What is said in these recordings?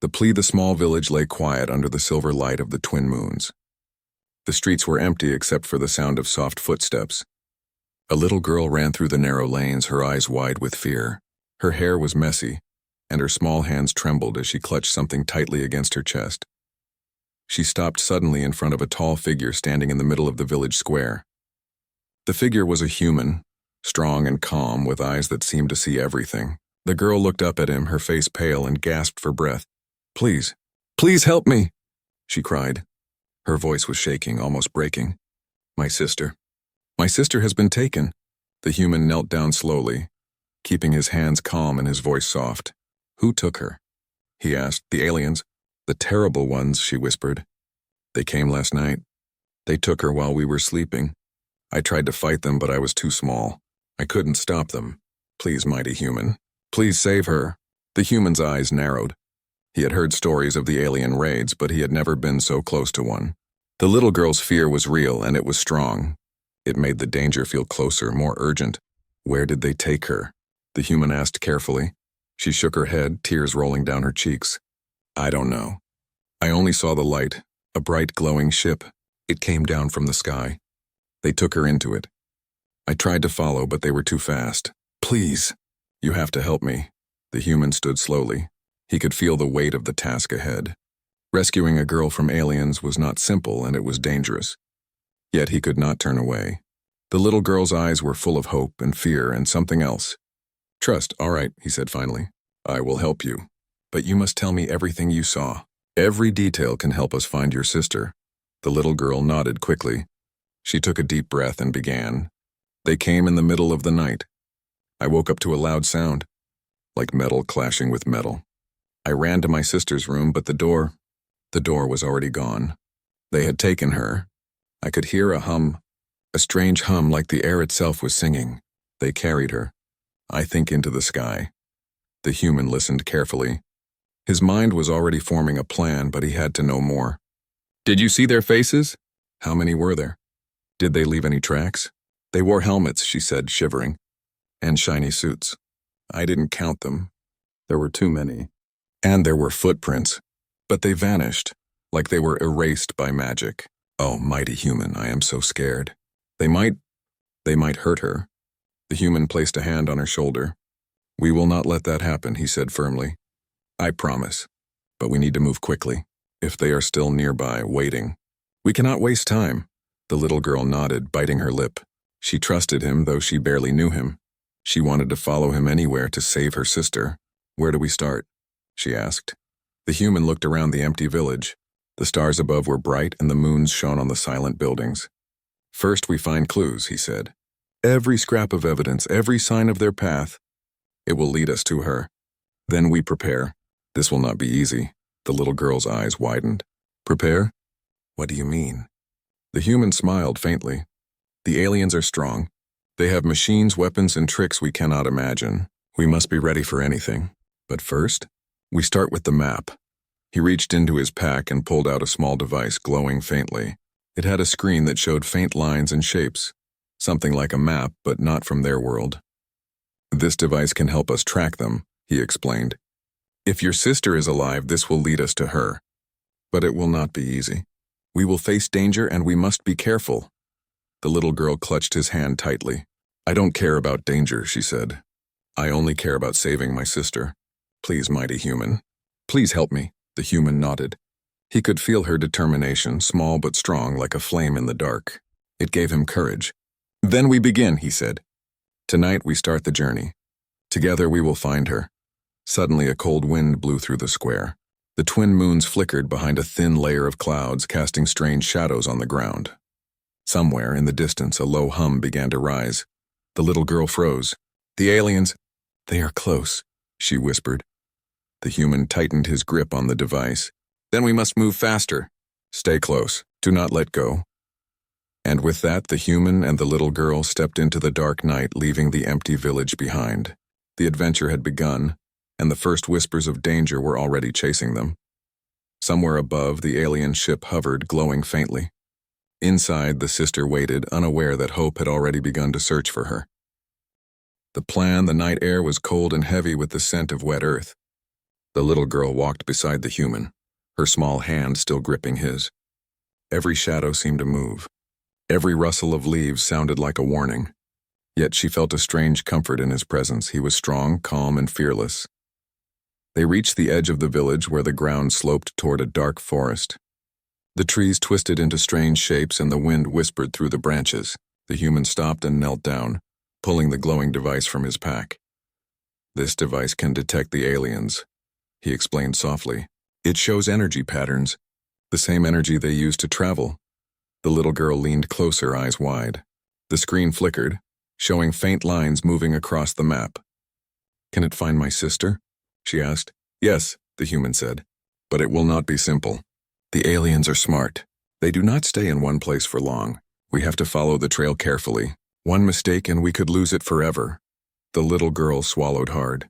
The small village lay quiet under the silver light of the twin moons. The streets were empty except for the sound of soft footsteps. A little girl ran through the narrow lanes, her eyes wide with fear. Her hair was messy, and her small hands trembled as she clutched something tightly against her chest. She stopped suddenly in front of a tall figure standing in the middle of the village square. The figure was a human, strong and calm, with eyes that seemed to see everything. The girl looked up at him, her face pale, and gasped for breath. "Please, please help me," she cried. Her voice was shaking, almost breaking. My sister has been taken." The human knelt down slowly, keeping his hands calm and his voice soft. "Who took her?" he asked. "The aliens. The terrible ones," she whispered. "They came last night. They took her while we were sleeping. I tried to fight them, but I was too small. I couldn't stop them. Please, mighty human, please save her." The human's eyes narrowed. He had heard stories of the alien raids, but he had never been so close to one. The little girl's fear was real, and it was strong. It made the danger feel closer, more urgent. "Where did they take her?" the human asked carefully. She shook her head, tears rolling down her cheeks. "I don't know. I only saw the light, a bright glowing ship. It came down from the sky. They took her into it. I tried to follow, but they were too fast. Please, you have to help me." The human stood slowly. He could feel the weight of the task ahead. Rescuing a girl from aliens was not simple, and it was dangerous. Yet he could not turn away. The little girl's eyes were full of hope and fear and something else. "Trust, all right," he said finally. "I will help you. But you must tell me everything you saw. Every detail can help us find your sister." The little girl nodded quickly. She took a deep breath and began. "They came in the middle of the night. I woke up to a loud sound, like metal clashing with metal. I ran to my sister's room, but the door was already gone. They had taken her. I could hear a hum, a strange hum like the air itself was singing. They carried her, I think, into the sky." The human listened carefully. His mind was already forming a plan, but he had to know more. "Did you see their faces? How many were there? Did they leave any tracks?" "They wore helmets," she said, shivering, "and shiny suits. I didn't count them. There were too many. And there were footprints, but they vanished, like they were erased by magic. Oh, mighty human, I am so scared. They might hurt her." The human placed a hand on her shoulder. "We will not let that happen," he said firmly. "I promise. But we need to move quickly. If they are still nearby, waiting. We cannot waste time." The little girl nodded, biting her lip. She trusted him, though she barely knew him. She wanted to follow him anywhere to save her sister. "Where do we start?" she asked. The human looked around the empty village. The stars above were bright and the moons shone on the silent buildings. "First we find clues," he said. "Every scrap of evidence, every sign of their path. It will lead us to her. Then we prepare. This will not be easy." The little girl's eyes widened. "Prepare? What do you mean?" The human smiled faintly. "The aliens are strong. They have machines, weapons, and tricks we cannot imagine. We must be ready for anything. But first, we start with the map." He reached into his pack and pulled out a small device glowing faintly. It had a screen that showed faint lines and shapes, something like a map, but not from their world. "This device can help us track them," he explained. "If your sister is alive, this will lead us to her. But it will not be easy. We will face danger and we must be careful." The little girl clutched his hand tightly. "I don't care about danger," she said. "I only care about saving my sister. Please, mighty human. Please help me." The human nodded. He could feel her determination, small but strong, like a flame in the dark. It gave him courage. "Then we begin," he said. "Tonight we start the journey. Together we will find her." Suddenly a cold wind blew through the square. The twin moons flickered behind a thin layer of clouds, casting strange shadows on the ground. Somewhere in the distance a low hum began to rise. The little girl froze. "The aliens, they are close," she whispered. The human tightened his grip on the device. "Then we must move faster. Stay close. Do not let go." And with that, the human and the little girl stepped into the dark night, leaving the empty village behind. The adventure had begun, and the first whispers of danger were already chasing them. Somewhere above, the alien ship hovered, glowing faintly. Inside, the sister waited, unaware that hope had already begun to search for her. The night air was cold and heavy with the scent of wet earth. The little girl walked beside the human, her small hand still gripping his. Every shadow seemed to move. Every rustle of leaves sounded like a warning. Yet she felt a strange comfort in his presence. He was strong, calm, and fearless. They reached the edge of the village where the ground sloped toward a dark forest. The trees twisted into strange shapes and the wind whispered through the branches. The human stopped and knelt down, pulling the glowing device from his pack. "This device can detect the aliens," he explained softly. "It shows energy patterns, the same energy they use to travel." The little girl leaned closer, eyes wide. The screen flickered, showing faint lines moving across the map. "Can it find my sister?" she asked. "Yes," the human said, "but it will not be simple. The aliens are smart. They do not stay in one place for long. We have to follow the trail carefully. One mistake and we could lose it forever." The little girl swallowed hard.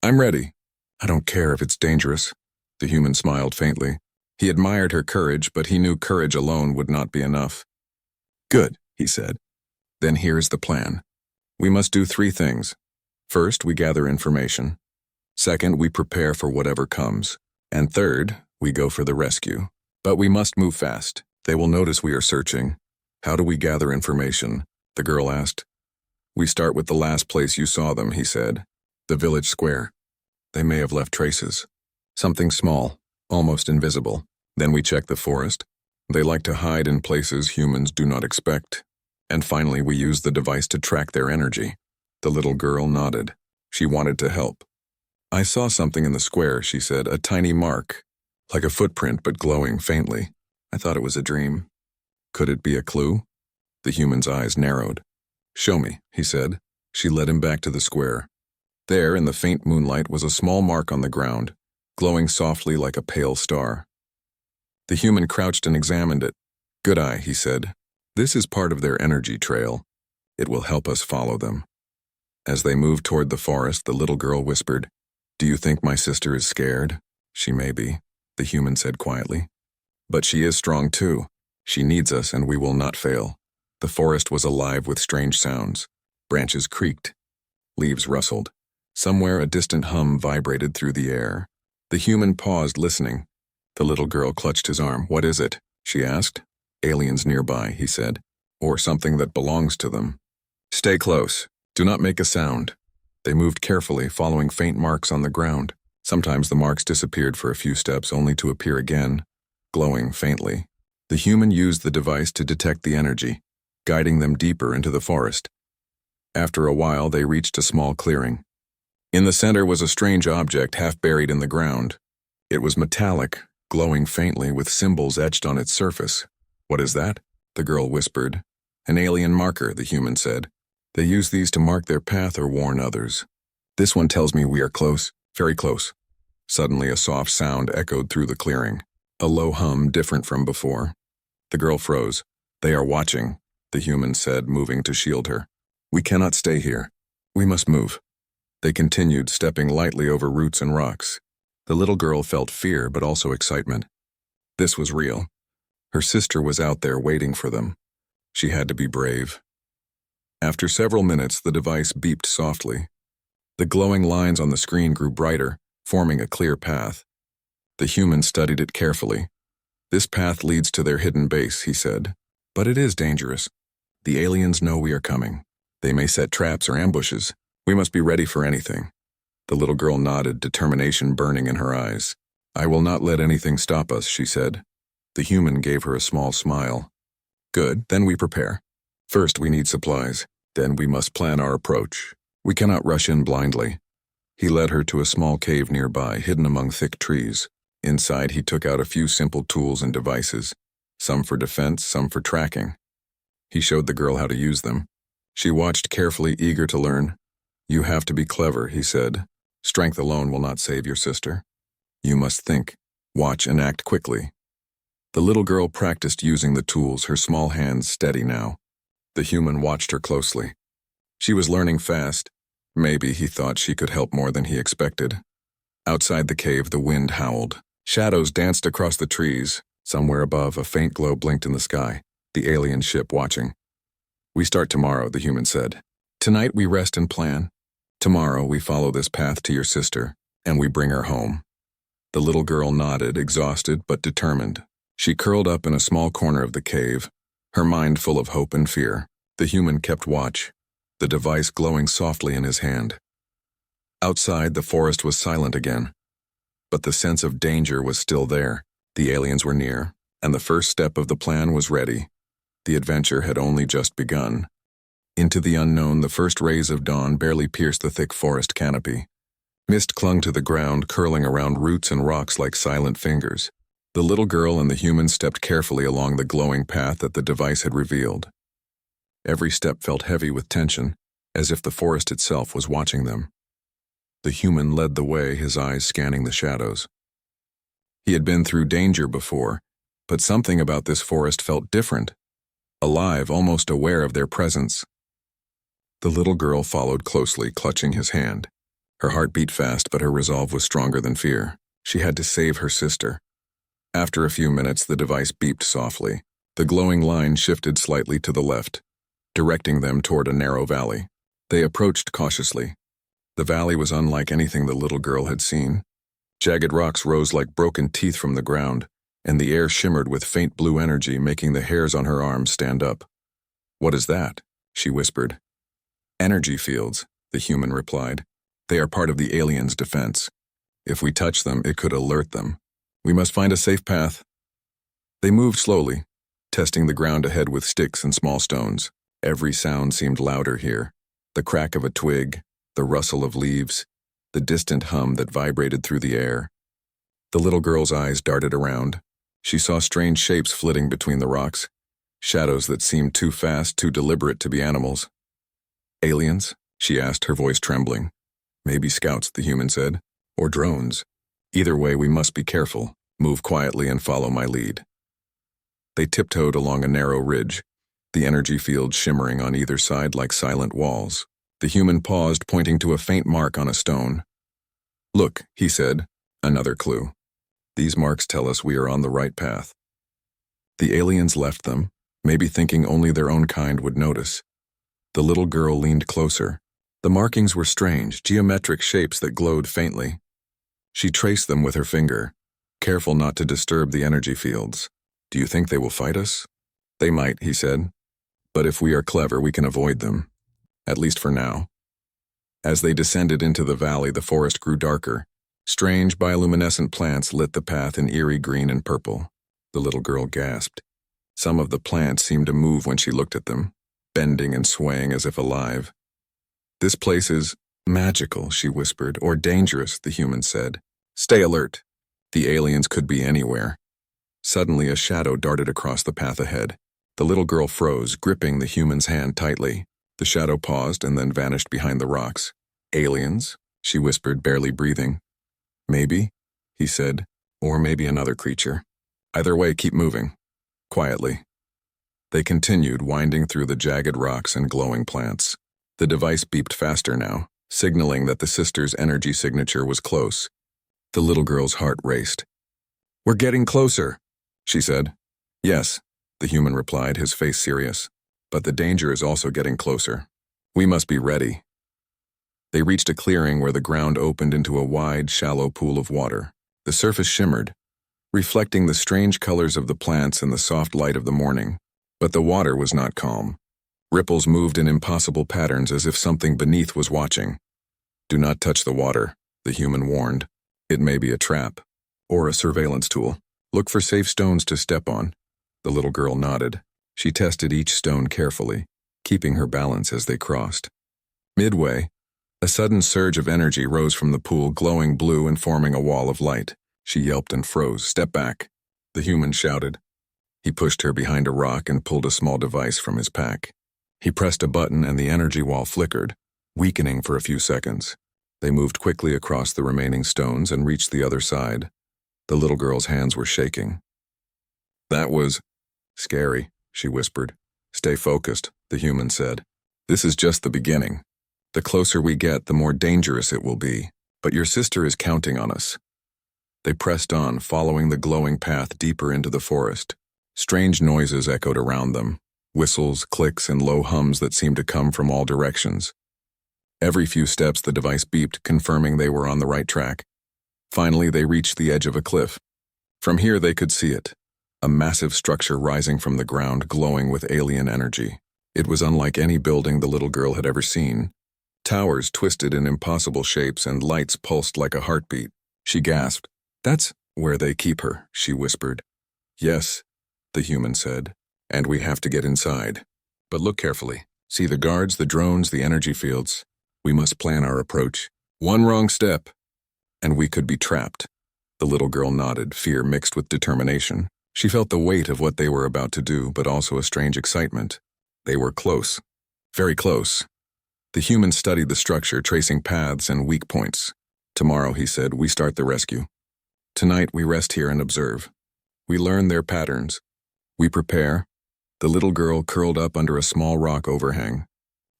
"I'm ready. I don't care if it's dangerous." The human smiled faintly. He admired her courage, but he knew courage alone would not be enough. "Good," he said. "Then here's the plan. We must do 3 things. First, we gather information. Second, we prepare for whatever comes. And third, we go for the rescue. But we must move fast. They will notice we are searching." "How do we gather information?" the girl asked. "We start with the last place you saw them," he said. "The village square. They may have left traces. Something small, almost invisible. Then we check the forest. They like to hide in places humans do not expect. And finally, we use the device to track their energy." The little girl nodded. She wanted to help. "I saw something in the square," she said, "a tiny mark, like a footprint but glowing faintly. I thought it was a dream." "Could it be a clue?" The human's eyes narrowed. "Show me," he said. She led him back to the square. There, in the faint moonlight, was a small mark on the ground, glowing softly like a pale star. The human crouched and examined it. "Good eye," he said. "This is part of their energy trail. It will help us follow them." As they moved toward the forest, the little girl whispered, "Do you think my sister is scared?" "She may be," the human said quietly. "But she is strong too. She needs us and we will not fail." The forest was alive with strange sounds. Branches creaked. Leaves rustled. Somewhere a distant hum vibrated through the air. The human paused, listening. The little girl clutched his arm. "What is it?" she asked. "Aliens nearby," he said. "Or something that belongs to them. Stay close. Do not make a sound." They moved carefully, following faint marks on the ground. Sometimes the marks disappeared for a few steps, only to appear again, glowing faintly. The human used the device to detect the energy, guiding them deeper into the forest. After a while, they reached a small clearing. In the center was a strange object half buried in the ground. It was metallic, glowing faintly with symbols etched on its surface. "What is that?" the girl whispered. "An alien marker," the human said. "They use these to mark their path or warn others. This one tells me we are close, very close." Suddenly a soft sound echoed through the clearing, a low hum different from before. The girl froze. "They are watching," the human said, moving to shield her. "We cannot stay here. We must move." They continued, stepping lightly over roots and rocks. The little girl felt fear but also excitement. This was real. Her sister was out there waiting for them. She had to be brave. After several minutes, the device beeped softly. The glowing lines on the screen grew brighter, forming a clear path. The human studied it carefully. "This path leads to their hidden base," he said. "But it is dangerous. The aliens know we are coming. They may set traps or ambushes. We must be ready for anything." The little girl nodded, determination burning in her eyes. "I will not let anything stop us," she said. The human gave her a small smile. "Good, then we prepare. First we need supplies. Then we must plan our approach. We cannot rush in blindly." He led her to a small cave nearby, hidden among thick trees. Inside he took out a few simple tools and devices, some for defense, some for tracking. He showed the girl how to use them. She watched carefully, eager to learn. "You have to be clever," he said. "Strength alone will not save your sister. You must think, watch, and act quickly." The little girl practiced using the tools, her small hands steady now. The human watched her closely. She was learning fast. Maybe he thought she could help more than he expected. Outside the cave, the wind howled. Shadows danced across the trees. Somewhere above, a faint glow blinked in the sky, the alien ship watching. "We start tomorrow," the human said. "Tonight we rest and plan. Tomorrow we follow this path to your sister, and we bring her home." The little girl nodded, exhausted but determined. She curled up in a small corner of the cave, her mind full of hope and fear. The human kept watch, the device glowing softly in his hand. Outside, the forest was silent again, but the sense of danger was still there. The aliens were near, and the first step of the plan was ready. The adventure had only just begun. Into the unknown, the first rays of dawn barely pierced the thick forest canopy. Mist clung to the ground, curling around roots and rocks like silent fingers. The little girl and the human stepped carefully along the glowing path that the device had revealed. Every step felt heavy with tension, as if the forest itself was watching them. The human led the way, his eyes scanning the shadows. He had been through danger before, but something about this forest felt different, alive, almost aware of their presence. The little girl followed closely, clutching his hand. Her heart beat fast, but her resolve was stronger than fear. She had to save her sister. After a few minutes, the device beeped softly. The glowing line shifted slightly to the left, directing them toward a narrow valley. They approached cautiously. The valley was unlike anything the little girl had seen. Jagged rocks rose like broken teeth from the ground, and the air shimmered with faint blue energy, making the hairs on her arms stand up. "What is that?" she whispered. "Energy fields," the human replied. "They are part of the aliens' defense. If we touch them, it could alert them. We must find a safe path." They moved slowly, testing the ground ahead with sticks and small stones. Every sound seemed louder here. The crack of a twig, the rustle of leaves, the distant hum that vibrated through the air. The little girl's eyes darted around. She saw strange shapes flitting between the rocks, shadows that seemed too fast, too deliberate to be animals. "Aliens?" she asked, her voice trembling. "Maybe scouts," the human said, "or drones. Either way, we must be careful. Move quietly and follow my lead." They tiptoed along a narrow ridge, the energy field shimmering on either side like silent walls. The human paused, pointing to a faint mark on a stone. "Look," he said, "another clue. These marks tell us we are on the right path." The aliens left them, maybe thinking only their own kind would notice. The little girl leaned closer. The markings were strange, geometric shapes that glowed faintly. She traced them with her finger, careful not to disturb the energy fields. "Do you think they will fight us?" "They might," he said. "But if we are clever, we can avoid them. At least for now." As they descended into the valley, the forest grew darker. Strange bioluminescent plants lit the path in eerie green and purple. The little girl gasped. Some of the plants seemed to move when she looked at them, bending and swaying as if alive. "This place is magical," she whispered, "or dangerous," the human said. "Stay alert. The aliens could be anywhere." Suddenly, a shadow darted across the path ahead. The little girl froze, gripping the human's hand tightly. The shadow paused and then vanished behind the rocks. "Aliens?" she whispered, barely breathing. "Maybe," he said, "or maybe another creature. Either way, keep moving." Quietly. They continued, winding through the jagged rocks and glowing plants. The device beeped faster now, signaling that the sister's energy signature was close. The little girl's heart raced. "We're getting closer," she said. "Yes," the human replied, his face serious. "But the danger is also getting closer. We must be ready." They reached a clearing where the ground opened into a wide, shallow pool of water. The surface shimmered, reflecting the strange colors of the plants and the soft light of the morning. But the water was not calm. Ripples moved in impossible patterns as if something beneath was watching. "Do not touch the water," the human warned. "It may be a trap, or a surveillance tool. Look for safe stones to step on." The little girl nodded. She tested each stone carefully, keeping her balance as they crossed. Midway, a sudden surge of energy rose from the pool, glowing blue and forming a wall of light. She yelped and froze. "Step back," the human shouted. He pushed her behind a rock and pulled a small device from his pack. He pressed a button and the energy wall flickered, weakening for a few seconds. They moved quickly across the remaining stones and reached the other side. The little girl's hands were shaking. "That was scary," she whispered. "Stay focused," the human said. "This is just the beginning. The closer we get, the more dangerous it will be. But your sister is counting on us." They pressed on, following the glowing path deeper into the forest. Strange noises echoed around them, whistles, clicks, and low hums that seemed to come from all directions. Every few steps the device beeped, confirming they were on the right track. Finally, they reached the edge of a cliff. From here, they could see it. A massive structure rising from the ground, glowing with alien energy. It was unlike any building the little girl had ever seen. Towers twisted in impossible shapes and lights pulsed like a heartbeat. She gasped. "That's where they keep her," she whispered. "Yes," the human said, "and we have to get inside. But look carefully. See the guards, the drones, the energy fields. We must plan our approach. One wrong step, and we could be trapped." The little girl nodded, fear mixed with determination. She felt the weight of what they were about to do, but also a strange excitement. They were close. Very close. The human studied the structure, tracing paths and weak points. "Tomorrow," he said, "we start the rescue. Tonight we rest here and observe. We learn their patterns. We prepare." The little girl curled up under a small rock overhang.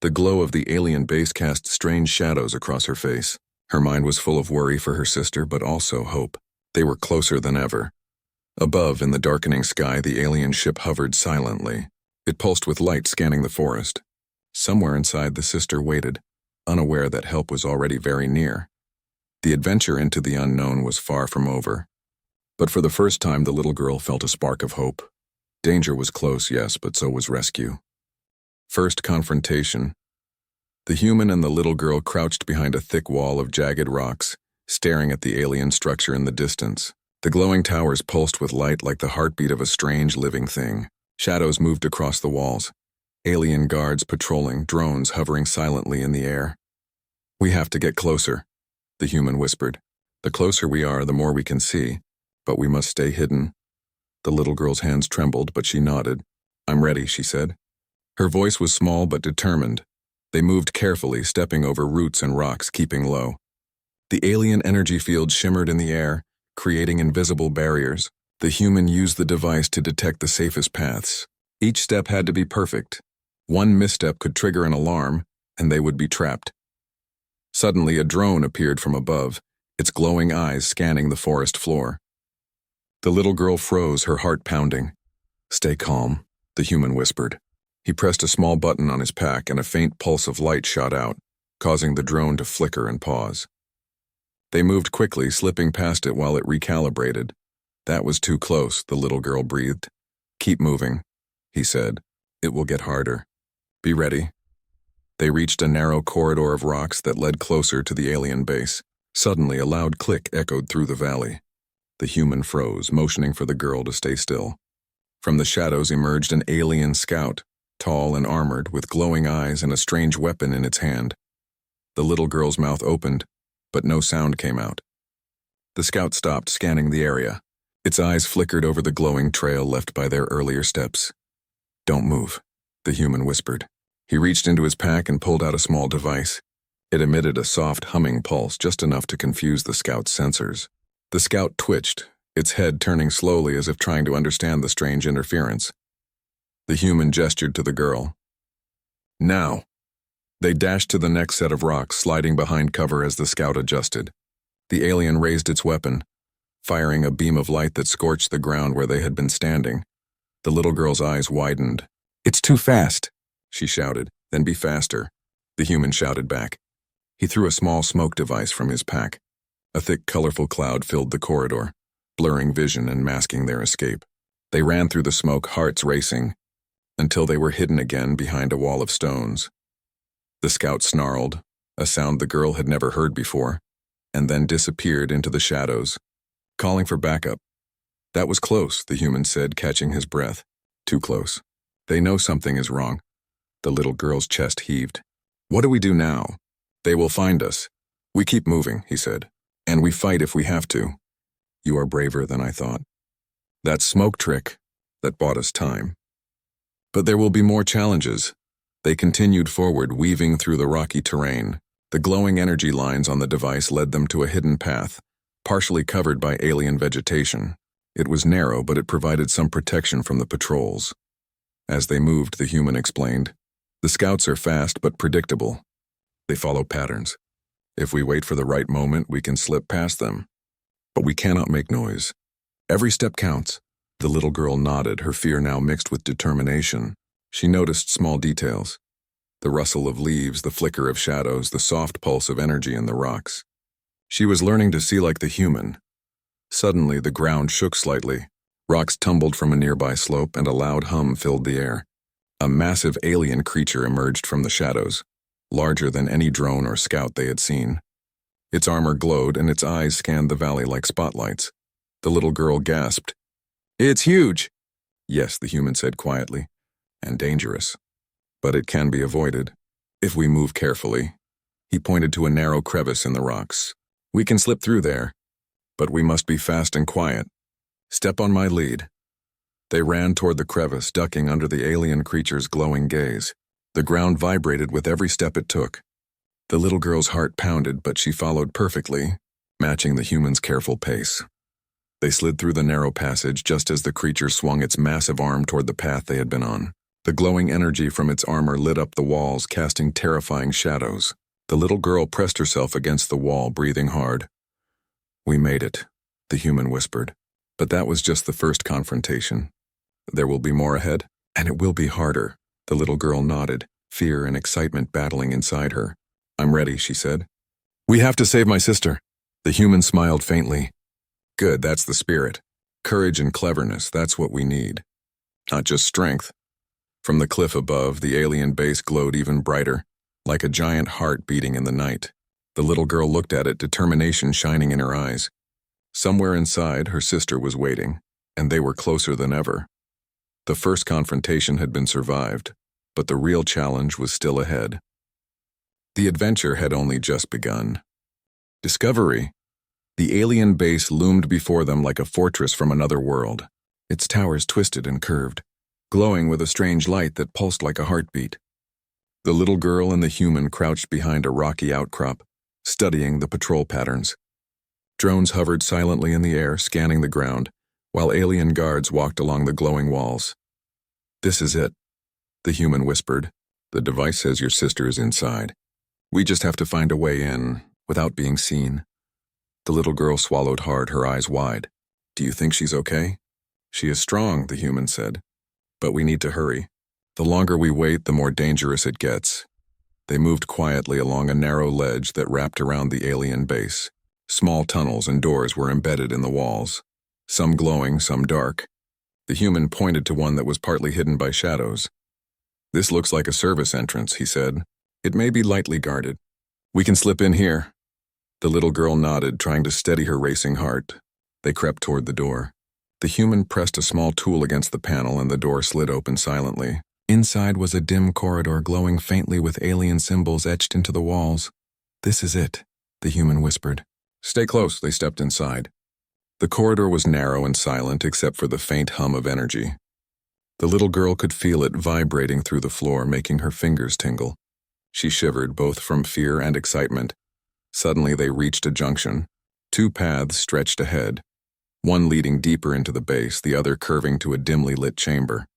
The glow of the alien base cast strange shadows across her face. Her mind was full of worry for her sister, but also hope. They were closer than ever. Above, in the darkening sky, the alien ship hovered silently. It pulsed with light, scanning the forest. Somewhere inside, the sister waited, unaware that help was already very near. The adventure into the unknown was far from over. But for the first time, the little girl felt a spark of hope. Danger was close, yes, but so was rescue. First confrontation. The human and the little girl crouched behind a thick wall of jagged rocks, staring at the alien structure in the distance. The glowing towers pulsed with light like the heartbeat of a strange living thing. Shadows moved across the walls. Alien guards patrolling, drones hovering silently in the air. "We have to get closer," the human whispered. "The closer we are, the more we can see, but we must stay hidden." The little girl's hands trembled, but she nodded. "I'm ready," she said. Her voice was small but determined. They moved carefully, stepping over roots and rocks, keeping low. The alien energy field shimmered in the air, creating invisible barriers. The human used the device to detect the safest paths. Each step had to be perfect. One misstep could trigger an alarm, and they would be trapped. Suddenly, a drone appeared from above, its glowing eyes scanning the forest floor. The little girl froze, her heart pounding. "Stay calm," the human whispered. He pressed a small button on his pack, and a faint pulse of light shot out, causing the drone to flicker and pause. They moved quickly, slipping past it while it recalibrated. "That was too close," the little girl breathed. "Keep moving," he said. "It will get harder. Be ready." They reached a narrow corridor of rocks that led closer to the alien base. Suddenly, a loud click echoed through the valley. The human froze, motioning for the girl to stay still. From the shadows emerged an alien scout, tall and armored, with glowing eyes and a strange weapon in its hand. The little girl's mouth opened, but no sound came out. The scout stopped, scanning the area. Its eyes flickered over the glowing trail left by their earlier steps. "Don't move," the human whispered. He reached into his pack and pulled out a small device. It emitted a soft humming pulse, just enough to confuse the scout's sensors. The scout twitched, its head turning slowly as if trying to understand the strange interference. The human gestured to the girl. "Now!" They dashed to the next set of rocks, sliding behind cover as the scout adjusted. The alien raised its weapon, firing a beam of light that scorched the ground where they had been standing. The little girl's eyes widened. "It's too fast," she shouted. "Then be faster," the human shouted back. He threw a small smoke device from his pack. A thick, colorful cloud filled the corridor, blurring vision and masking their escape. They ran through the smoke, hearts racing, until they were hidden again behind a wall of stones. The scout snarled, a sound the girl had never heard before, and then disappeared into the shadows, calling for backup. "That was close," the human said, catching his breath. "Too close. They know something is wrong." The little girl's chest heaved. "What do we do now?" "They will find us. We keep moving," he said, "and we fight if we have to." "You are braver than I thought." "That smoke trick, that bought us time. But there will be more challenges." They continued forward, weaving through the rocky terrain. The glowing energy lines on the device led them to a hidden path, partially covered by alien vegetation. It was narrow, but it provided some protection from the patrols. As they moved, the human explained, "The scouts are fast but predictable. They follow patterns. If we wait for the right moment, we can slip past them. But we cannot make noise. Every step counts." The little girl nodded, her fear now mixed with determination. She noticed small details: the rustle of leaves, the flicker of shadows, the soft pulse of energy in the rocks. She was learning to see like the human. Suddenly, the ground shook slightly. Rocks tumbled from a nearby slope and a loud hum filled the air. A massive alien creature emerged from the shadows, larger than any drone or scout they had seen. Its armor glowed and its eyes scanned the valley like spotlights. The little girl gasped. "It's huge!" "Yes," the human said quietly, "and dangerous. But it can be avoided, if we move carefully." He pointed to a narrow crevice in the rocks. "We can slip through there, but we must be fast and quiet. Step on my lead." They ran toward the crevice, ducking under the alien creature's glowing gaze. The ground vibrated with every step it took. The little girl's heart pounded, but she followed perfectly, matching the human's careful pace. They slid through the narrow passage just as the creature swung its massive arm toward the path they had been on. The glowing energy from its armor lit up the walls, casting terrifying shadows. The little girl pressed herself against the wall, breathing hard. "We made it," the human whispered. "But that was just the first confrontation. There will be more ahead, and it will be harder." The little girl nodded, fear and excitement battling inside her. "I'm ready," she said. "We have to save my sister." The human smiled faintly. "Good, that's the spirit. Courage and cleverness, that's what we need. Not just strength." From the cliff above, the alien base glowed even brighter, like a giant heart beating in the night. The little girl looked at it, determination shining in her eyes. Somewhere inside, her sister was waiting, and they were closer than ever. The first confrontation had been survived, but the real challenge was still ahead. The adventure had only just begun. Discovery. The alien base loomed before them like a fortress from another world. Its towers twisted and curved, glowing with a strange light that pulsed like a heartbeat. The little girl and the human crouched behind a rocky outcrop, studying the patrol patterns. Drones hovered silently in the air, scanning the ground, while alien guards walked along the glowing walls. "This is it," the human whispered. "The device says your sister is inside. We just have to find a way in, without being seen." The little girl swallowed hard, her eyes wide. "Do you think she's okay?" "She is strong," the human said. "But we need to hurry. The longer we wait, the more dangerous it gets." They moved quietly along a narrow ledge that wrapped around the alien base. Small tunnels and doors were embedded in the walls, some glowing, some dark. The human pointed to one that was partly hidden by shadows. "This looks like a service entrance," he said. "It may be lightly guarded. We can slip in here." The little girl nodded, trying to steady her racing heart. They crept toward the door. The human pressed a small tool against the panel and the door slid open silently. Inside was a dim corridor glowing faintly with alien symbols etched into the walls. "This is it," the human whispered. "Stay close." They stepped inside. The corridor was narrow and silent except for the faint hum of energy. The little girl could feel it vibrating through the floor, making her fingers tingle. She shivered, both from fear and excitement. Suddenly they reached a junction. Two paths stretched ahead, one leading deeper into the base, the other curving to a dimly lit chamber.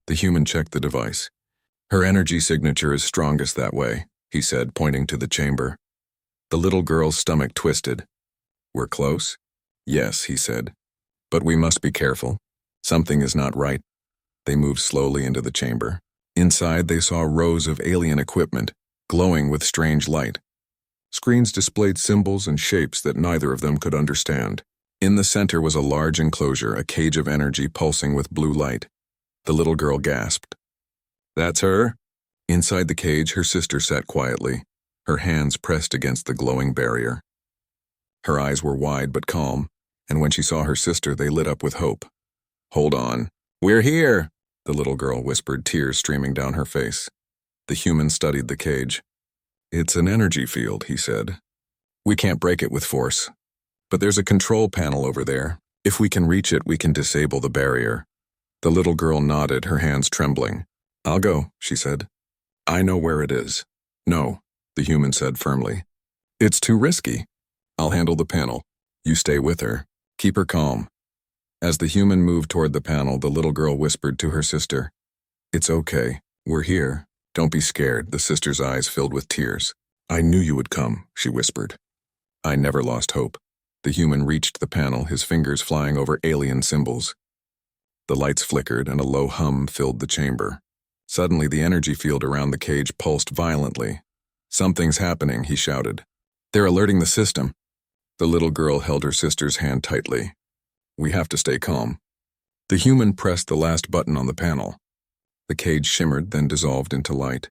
The human checked the device. "Her energy signature is strongest that way," he said, pointing to the chamber. The little girl's stomach twisted. "We're close?" "Yes," he said. "But we must be careful. Something is not right." They moved slowly into the chamber. Inside, they saw rows of alien equipment, glowing with strange light. Screens displayed symbols and shapes that neither of them could understand. In the center was a large enclosure, a cage of energy pulsing with blue light. The little girl gasped. "That's her?" Inside the cage, her sister sat quietly, her hands pressed against the glowing barrier. Her eyes were wide but calm, and when she saw her sister, they lit up with hope. "Hold on. We're here," the little girl whispered, tears streaming down her face. The human studied the cage. "It's an energy field," he said. "We can't break it with force. But there's a control panel over there. If we can reach it, we can disable the barrier." The little girl nodded, her hands trembling. "I'll go," she said. "I know where it is." "No," the human said firmly. "It's too risky. I'll handle the panel. You stay with her. Keep her calm." As the human moved toward the panel, the little girl whispered to her sister, "It's okay. We're here. Don't be scared." The sister's eyes filled with tears. "I knew you would come," she whispered. "I never lost hope." The human reached the panel, his fingers flying over alien symbols. The lights flickered and a low hum filled the chamber. Suddenly, the energy field around the cage pulsed violently. "Something's happening," he shouted. They're alerting the system. The little girl held her sister's hand tightly. We have to stay calm. The human pressed the last button on the panel. The cage shimmered, then dissolved into light.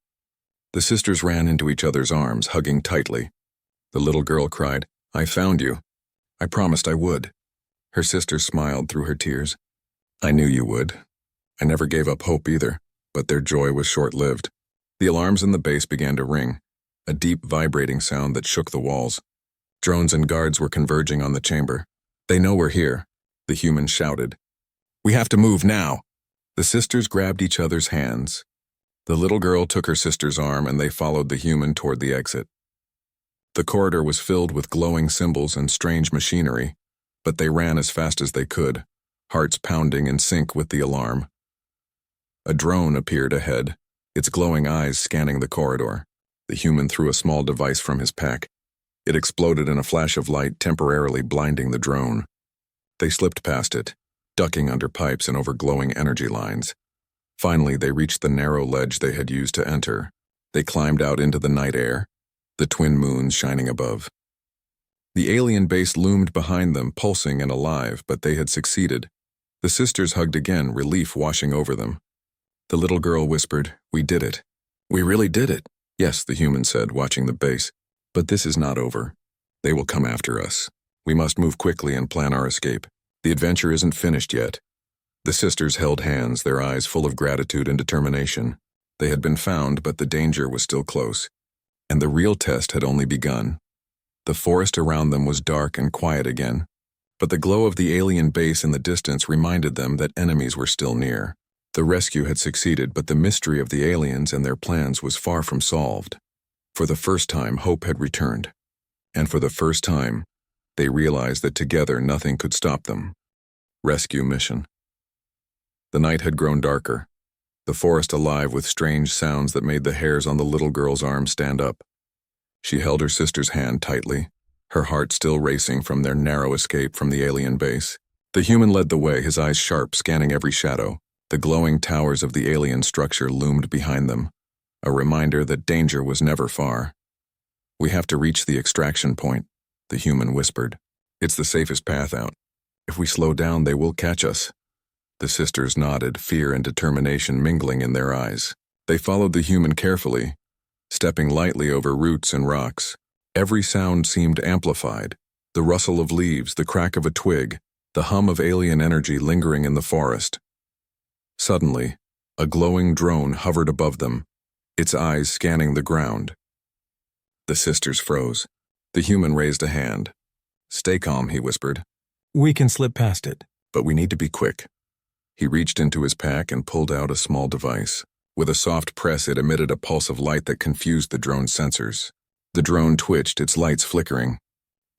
The sisters ran into each other's arms, hugging tightly. The little girl cried, "I found you. I promised I would." Her sister smiled through her tears. "I knew you would. I never gave up hope either," but their joy was short-lived. The alarms in the base began to ring, a deep, vibrating sound that shook the walls. Drones and guards were converging on the chamber. "They know we're here," the human shouted. "We have to move now." The sisters grabbed each other's hands. The little girl took her sister's arm and they followed the human toward the exit. The corridor was filled with glowing symbols and strange machinery, but they ran as fast as they could, hearts pounding in sync with the alarm. A drone appeared ahead, its glowing eyes scanning the corridor. The human threw a small device from his pack. It exploded in a flash of light, temporarily blinding the drone. They slipped past it, ducking under pipes and over glowing energy lines. Finally, they reached the narrow ledge they had used to enter. They climbed out into the night air, the twin moons shining above. The alien base loomed behind them, pulsing and alive, but they had succeeded. The sisters hugged again, relief washing over them. The little girl whispered, "We did it." "We really did it." "Yes," the human said, watching the base. "But this is not over. They will come after us. We must move quickly and plan our escape. The adventure isn't finished yet." The sisters held hands, their eyes full of gratitude and determination. They had been found, but the danger was still close. And the real test had only begun. The forest around them was dark and quiet again, but the glow of the alien base in the distance reminded them that enemies were still near. The rescue had succeeded, but the mystery of the aliens and their plans was far from solved. For the first time, hope had returned. And for the first time, they realized that together nothing could stop them. Rescue mission. The night had grown darker, the forest alive with strange sounds that made the hairs on the little girl's arm stand up. She held her sister's hand tightly, her heart still racing from their narrow escape from the alien base. The human led the way, his eyes sharp, scanning every shadow. The glowing towers of the alien structure loomed behind them, a reminder that danger was never far. "We have to reach the extraction point," the human whispered. "It's the safest path out. If we slow down, they will catch us." The sisters nodded, fear and determination mingling in their eyes. They followed the human carefully, stepping lightly over roots and rocks. Every sound seemed amplified, the rustle of leaves, the crack of a twig, the hum of alien energy lingering in the forest. Suddenly, a glowing drone hovered above them, its eyes scanning the ground. The sisters froze. The human raised a hand. "Stay calm," he whispered. "We can slip past it." "But we need to be quick." He reached into his pack and pulled out a small device. With a soft press, it emitted a pulse of light that confused the drone's sensors. The drone twitched, its lights flickering.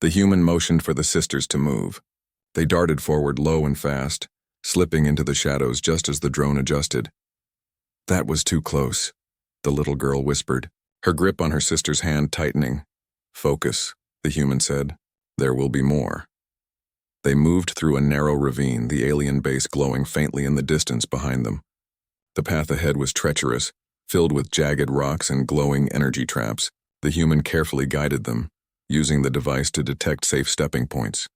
The human motioned for the sisters to move. They darted forward low and fast, slipping into the shadows just as the drone adjusted. "That was too close," the little girl whispered, her grip on her sister's hand tightening. "Focus," the human said. "There will be more." They moved through a narrow ravine, the alien base glowing faintly in the distance behind them. The path ahead was treacherous, filled with jagged rocks and glowing energy traps. The human carefully guided them, using the device to detect safe stepping points.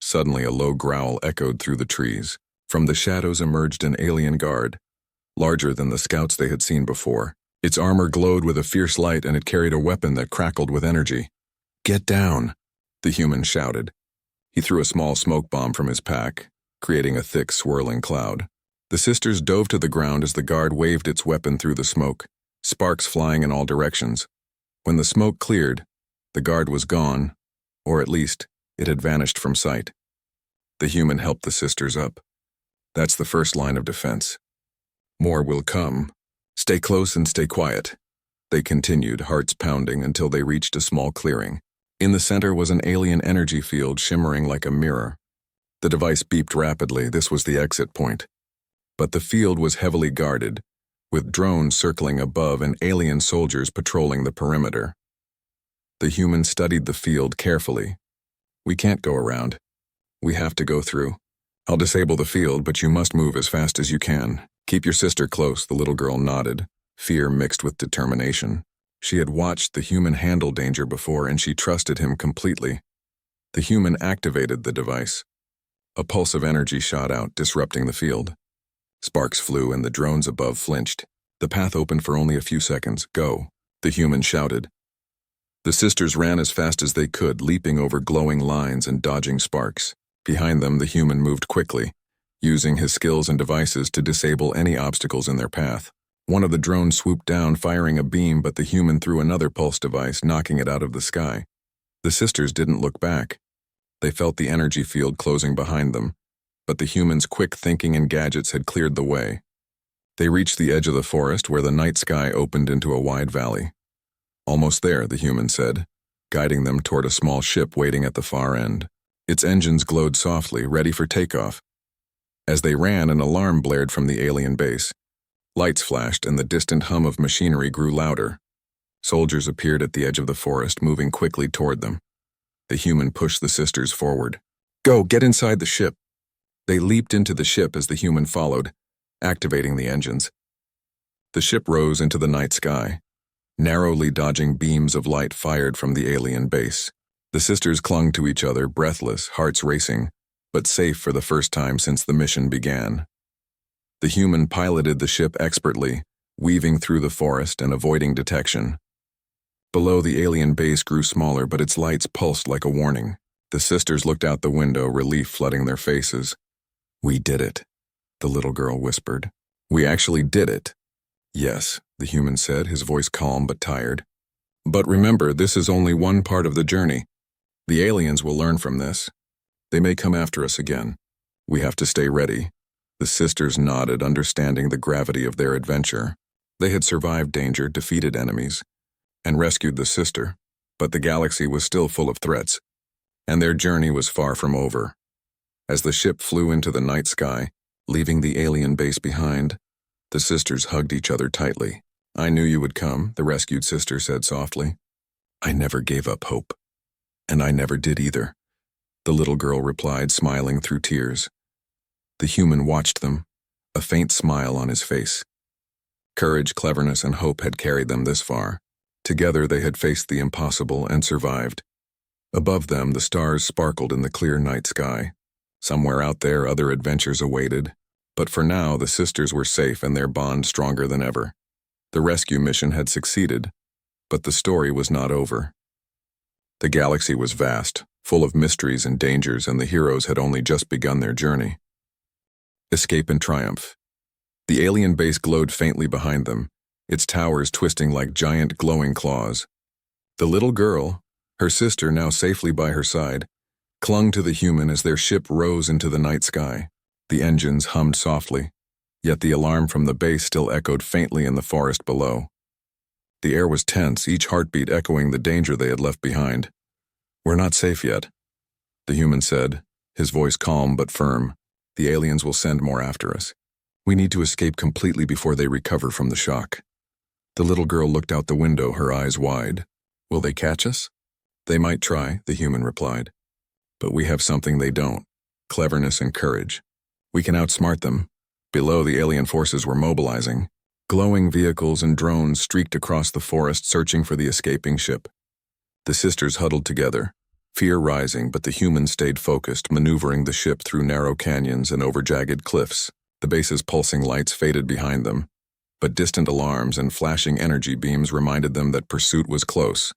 Suddenly, a low growl echoed through the trees. From the shadows emerged an alien guard, larger than the scouts they had seen before. Its armor glowed with a fierce light and it carried a weapon that crackled with energy. "Get down," the human shouted. He threw a small smoke bomb from his pack, creating a thick, swirling cloud. The sisters dove to the ground as the guard waved its weapon through the smoke, sparks flying in all directions. When the smoke cleared, the guard was gone, or at least, it had vanished from sight. The human helped the sisters up. "That's the first line of defense. More will come. Stay close and stay quiet." They continued, hearts pounding, until they reached a small clearing. In the center was an alien energy field shimmering like a mirror. The device beeped rapidly. This was the exit point. But the field was heavily guarded, with drones circling above and alien soldiers patrolling the perimeter. The human studied the field carefully. "We can't go around. We have to go through. I'll disable the field, but you must move as fast as you can. Keep your sister close," the little girl nodded, fear mixed with determination. She had watched the human handle danger before, and she trusted him completely. The human activated the device. A pulse of energy shot out, disrupting the field. Sparks flew and the drones above flinched. The path opened for only a few seconds. "Go," the human shouted. The sisters ran as fast as they could, leaping over glowing lines and dodging sparks. Behind them, the human moved quickly, using his skills and devices to disable any obstacles in their path. One of the drones swooped down, firing a beam, but the human threw another pulse device, knocking it out of the sky. The sisters didn't look back. They felt the energy field closing behind them, but the human's quick thinking and gadgets had cleared the way. They reached the edge of the forest where the night sky opened into a wide valley. "Almost there," the human said, guiding them toward a small ship waiting at the far end. Its engines glowed softly, ready for takeoff. As they ran, an alarm blared from the alien base. Lights flashed and the distant hum of machinery grew louder. Soldiers appeared at the edge of the forest, moving quickly toward them. The human pushed the sisters forward. "Go, get inside the ship." They leaped into the ship as the human followed, activating the engines. The ship rose into the night sky, narrowly dodging beams of light fired from the alien base. The sisters clung to each other, breathless, hearts racing, but safe for the first time since the mission began. The human piloted the ship expertly, weaving through the forest and avoiding detection. Below, the alien base grew smaller, but its lights pulsed like a warning. The sisters looked out the window, relief flooding their faces. "We did it," the little girl whispered. "We actually did it." "Yes," the human said, his voice calm but tired. "But remember, this is only one part of the journey. The aliens will learn from this. They may come after us again. We have to stay ready." The sisters nodded, understanding the gravity of their adventure. They had survived danger, defeated enemies, and rescued the sister, but the galaxy was still full of threats, and their journey was far from over. As the ship flew into the night sky, leaving the alien base behind, the sisters hugged each other tightly. "I knew you would come," the rescued sister said softly. "I never gave up hope." "And I never did either," the little girl replied, smiling through tears. The human watched them, a faint smile on his face. Courage, cleverness, and hope had carried them this far. Together they had faced the impossible and survived. Above them, the stars sparkled in the clear night sky. Somewhere out there, other adventures awaited. But for now, the sisters were safe and their bond stronger than ever. The rescue mission had succeeded, but the story was not over. The galaxy was vast, full of mysteries and dangers, and the heroes had only just begun their journey. Escape and triumph. The alien base glowed faintly behind them, its towers twisting like giant glowing claws. The little girl, her sister now safely by her side, clung to the human as their ship rose into the night sky. The engines hummed softly, yet the alarm from the base still echoed faintly in the forest below. The air was tense, each heartbeat echoing the danger they had left behind. "We're not safe yet," the human said, his voice calm but firm. "The aliens will send more after us. We need to escape completely before they recover from the shock." The little girl looked out the window, her eyes wide. "Will they catch us?" "They might try," the human replied. "But we have something they don't: cleverness and courage. We can outsmart them." Below, the alien forces were mobilizing. Glowing vehicles and drones streaked across the forest, searching for the escaping ship. The sisters huddled together, fear rising, but the humans stayed focused, maneuvering the ship through narrow canyons and over jagged cliffs. The base's pulsing lights faded behind them, but distant alarms and flashing energy beams reminded them that pursuit was close.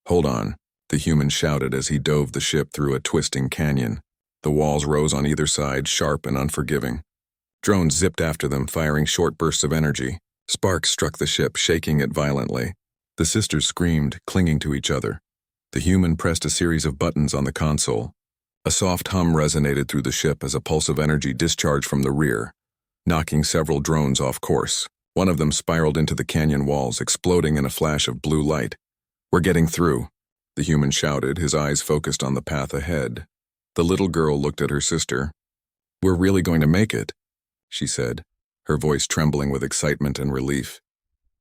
"Hold on," the human shouted as he dove the ship through a twisting canyon. The walls rose on either side, sharp and unforgiving. Drones zipped after them, firing short bursts of energy. Sparks struck the ship, shaking it violently. The sisters screamed, clinging to each other. The human pressed a series of buttons on the console. A soft hum resonated through the ship as a pulse of energy discharged from the rear, knocking several drones off course. One of them spiraled into the canyon walls, exploding in a flash of blue light. "We're getting through," the human shouted, his eyes focused on the path ahead. The little girl looked at her sister. "We're really going to make it," she said, her voice trembling with excitement and relief.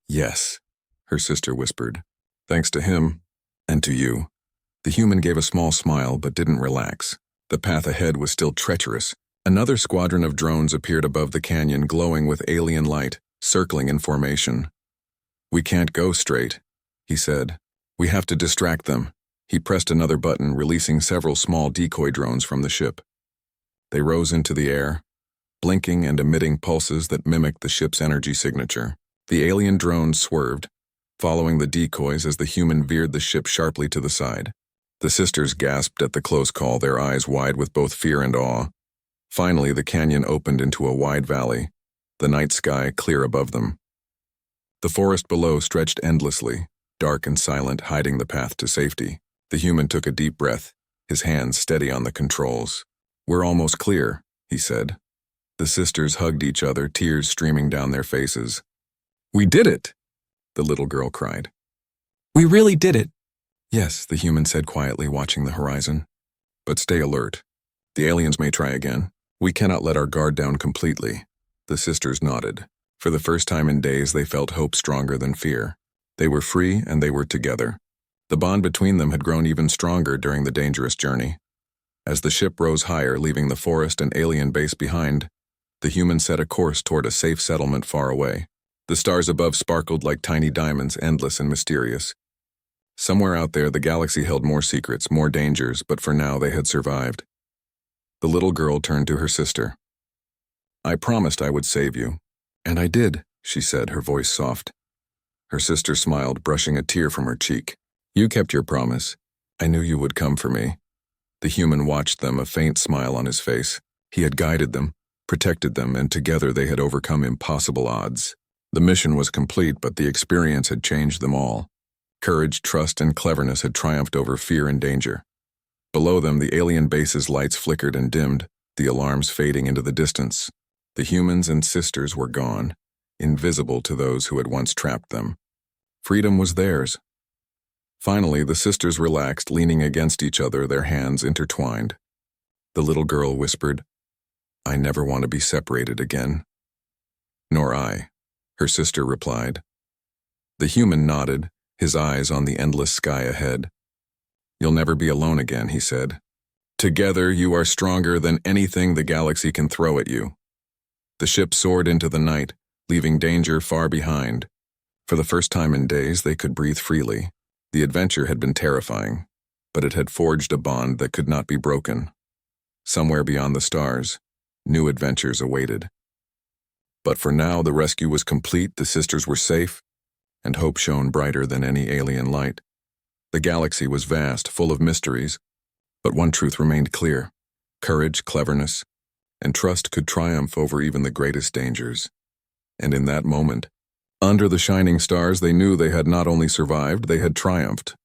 "Yes," her sister whispered. "Thanks to him, and to you." The human gave a small smile but didn't relax. The path ahead was still treacherous. Another squadron of drones appeared above the canyon, glowing with alien light, circling in formation. "We can't go straight," he said. "We have to distract them." He pressed another button, releasing several small decoy drones from the ship. They rose into the air, blinking and emitting pulses that mimicked the ship's energy signature. The alien drones swerved, following the decoys as the human veered the ship sharply to the side. The sisters gasped at the close call, their eyes wide with both fear and awe. Finally, the canyon opened into a wide valley, the night sky clear above them. The forest below stretched endlessly, dark and silent, hiding the path to safety. The human took a deep breath, his hands steady on the controls. "We're almost clear," he said. The sisters hugged each other, tears streaming down their faces. "We did it!" the little girl cried. We really did it. "Yes," the human said quietly, watching the horizon. "But stay alert. The aliens may try again. We cannot let our guard down completely." The sisters nodded. For the first time in days, they felt hope stronger than fear. They were free and they were together. The bond between them had grown even stronger during the dangerous journey. As the ship rose higher, leaving the forest and alien base behind, the human set a course toward a safe settlement far away. The stars above sparkled like tiny diamonds, endless and mysterious. Somewhere out there, the galaxy held more secrets, more dangers, but for now they had survived. The little girl turned to her sister. "I promised I would save you." "And I did," she said, her voice soft. Her sister smiled, brushing a tear from her cheek. "You kept your promise. I knew you would come for me." The human watched them, a faint smile on his face. He had guided them, protected them, and together they had overcome impossible odds. The mission was complete, but the experience had changed them all. Courage, trust, and cleverness had triumphed over fear and danger. Below them, the alien base's lights flickered and dimmed, the alarms fading into the distance. The humans and sisters were gone, invisible to those who had once trapped them. Freedom was theirs. Finally, the sisters relaxed, leaning against each other, their hands intertwined. The little girl whispered, "I never want to be separated again." "Nor I," her sister replied. The human nodded, his eyes on the endless sky ahead. "You'll never be alone again," he said. "Together, you are stronger than anything the galaxy can throw at you." The ship soared into the night, leaving danger far behind. For the first time in days, they could breathe freely. The adventure had been terrifying, but it had forged a bond that could not be broken. Somewhere beyond the stars, new adventures awaited. But for now, the rescue was complete, the sisters were safe, and hope shone brighter than any alien light. The galaxy was vast, full of mysteries, but one truth remained clear: courage, cleverness, and trust could triumph over even the greatest dangers. And in that moment, under the shining stars, they knew they had not only survived, they had triumphed.